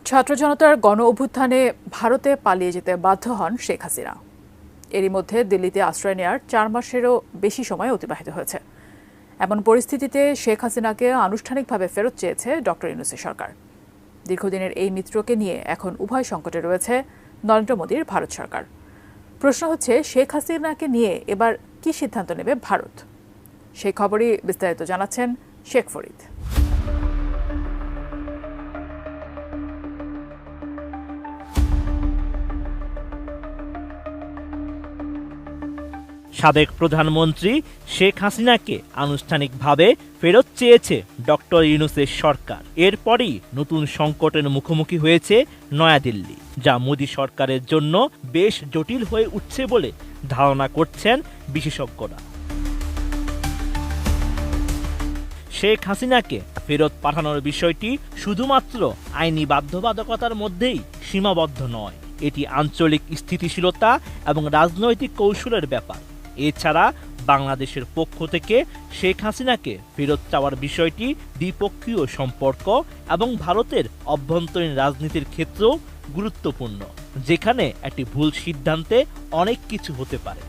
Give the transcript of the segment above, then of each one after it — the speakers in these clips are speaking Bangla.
ছাত্র জনতার গণ অভ্যুত্থানে ভারতে পালিয়ে যেতে বাধ্য হন শেখ হাসিনা। এরই মধ্যে দিল্লিতে আশ্রয় নেওয়ার 4 মাসেরও বেশি সময় অতিবাহিত হয়েছে। এমন পরিস্থিতিতে শেখ হাসিনাকে আনুষ্ঠানিকভাবে ফেরত চেয়েছে ডক্টর ইউনূসের সরকার। দীর্ঘদিনের এই মিত্রকে নিয়ে এখন উভয় সংকটে রয়েছে নরেন্দ্র মোদীর ভারত সরকার। প্রশ্ন হচ্ছে, শেখ হাসিনাকে নিয়ে এবার কি সিদ্ধান্ত নেবে ভারত? সেই খবরই বিস্তারিত জানাচ্ছেন শেখ ফরিদ। সাবেক প্রধানমন্ত্রী শেখ হাসিনাকে আনুষ্ঠানিকভাবে ফেরত চেয়েছে ডক্টর ইউনূসের সরকার। এরপরই নতুন সংকটের মুখোমুখি হয়েছে নয়াদিল্লি, যা মোদী সরকারের জন্য বেশ জটিল হয়ে উঠছে বলে ধারণা করছেন বিশেষজ্ঞরা। শেখ হাসিনাকে ফেরত পাঠানোর বিষয়টি শুধুমাত্র আইনি বাধ্যবাধকতার মধ্যেই সীমাবদ্ধ নয়, এটি আঞ্চলিক স্থিতিশীলতা এবং রাজনৈতিক কৌশলের ব্যাপার। এছাড়া বাংলাদেশের পক্ষ থেকে শেখ হাসিনাকে ফেরত চাওয়ার বিষয়টি দ্বিপক্ষীয় সম্পর্ক এবং ভারতের অভ্যন্তরীণ রাজনীতির ক্ষেত্রেও গুরুত্বপূর্ণ, যেখানে একটি ভুল সিদ্ধান্তে অনেক কিছু হতে পারে।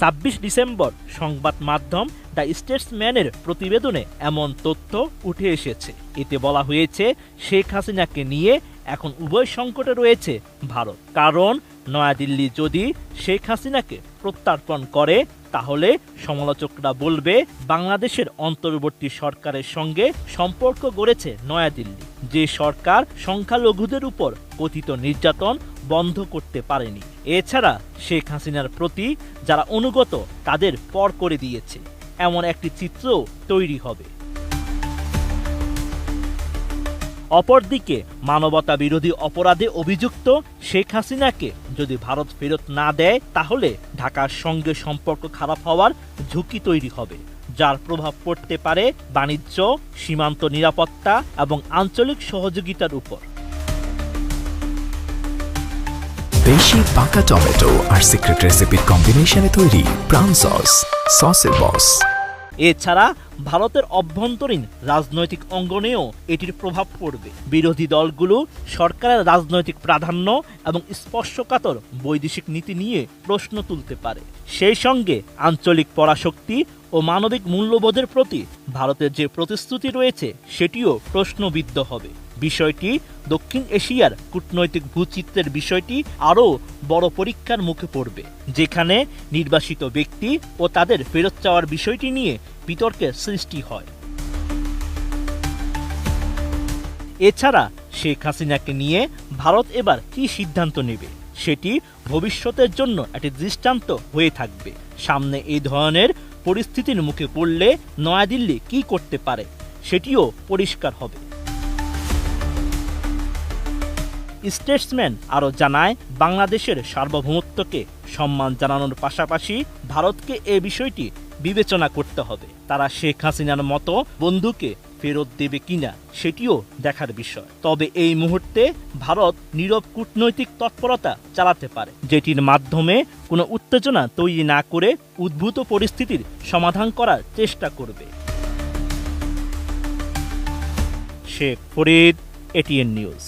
২৬ ডিসেম্বর সংবাদ মাধ্যম দ্য স্টেটসম্যানের প্রতিবেদনে এমন তথ্য উঠে এসেছে। এতে বলা হয়েছে, শেখ হাসিনাকে নিয়ে এখন উভয় সংকটে রয়েছে ভারত। কারণ নয়াদিল্লি যদি শেখ হাসিনাকে প্রত্যর্পণ করে, তাহলে সমালোচকরা বলবে বাংলাদেশের অন্তর্বর্তী সরকারের সঙ্গে সম্পর্ক গড়েছে নয়াদিল্লি, যে সরকার সংখ্যালঘুদের উপর কথিত নির্যাতন বন্ধ করতে পারেনি। এছাড়া শেখ হাসিনার প্রতি যারা অনুগত তাদের পর করে দিয়েছে, এমন একটি চিত্র তৈরি হবে। অপরদিকে মানবতা বিরোধী অপরাধে অভিযুক্ত শেখ হাসিনাকে যদি ভারত ফেরত না দেয়, তাহলে ঢাকার সঙ্গে সম্পর্ক খারাপ হওয়ার ঝুঁকি তৈরি হবে, যার প্রভাব পড়তে পারে বাণিজ্য, সীমান্ত নিরাপত্তা এবং আঞ্চলিক সহযোগিতার উপর। বেশি পাকা টমেটো আর সিক্রেট রেসিপির কম্বিনেশনে তৈরি প্রাণ সস, সসের বস। এছাড়া ভারতের অভ্যন্তরীণ রাজনৈতিক অঙ্গনেও এটির প্রভাব পড়বে। বিরোধী দলগুলো সরকারের রাজনৈতিক প্রাধান্য এবং স্পর্শকাতর বৈদেশিক নীতি নিয়ে প্রশ্ন তুলতে পারে। সেই সঙ্গে আঞ্চলিক পরাশক্তি ও মানবিক মূল্যবোধের প্রতি ভারতের যে প্রতিশ্রুতি রয়েছে, সেটিও প্রশ্নবিদ্ধ হবে। বিষয়টি দক্ষিণ এশিয়ার কূটনৈতিক ভূচিত্রের বিষয়টি আরও বড় পরীক্ষার মুখে পড়বে, যেখানে নির্বাসিত ব্যক্তি ও তাদের ফেরত চাওয়ার বিষয়টি নিয়ে বিতর্কের সৃষ্টি হয়। এছাড়া শেখ হাসিনাকে নিয়ে ভারত এবার কি সিদ্ধান্ত নেবে, সেটি ভবিষ্যতের জন্য একটি দৃষ্টান্ত হয়ে থাকবে। সামনে এই ধরনের পরিস্থিতির মুখে পড়লে নয়াদিল্লি কি করতে পারে, সেটিও পরিষ্কার হবে। স্টেটসম্যান আরও জানায়, বাংলাদেশের সার্বভৌমত্বকে সম্মান জানানোর পাশাপাশি ভারতকে এ বিষয়টি বিবেচনা করতে হবে। তারা শেখ হাসিনার মতো বন্ধুকে ফেরত দেবে কিনা, সেটিও দেখার বিষয়। তবে এই মুহূর্তে ভারত নীরব কূটনৈতিক তৎপরতা চালাতে পারে, যেটির মাধ্যমে কোনো উত্তেজনা তৈরি না করে উদ্ভূত পরিস্থিতির সমাধান করার চেষ্টা করবে। Sheikh Farid, ATN news.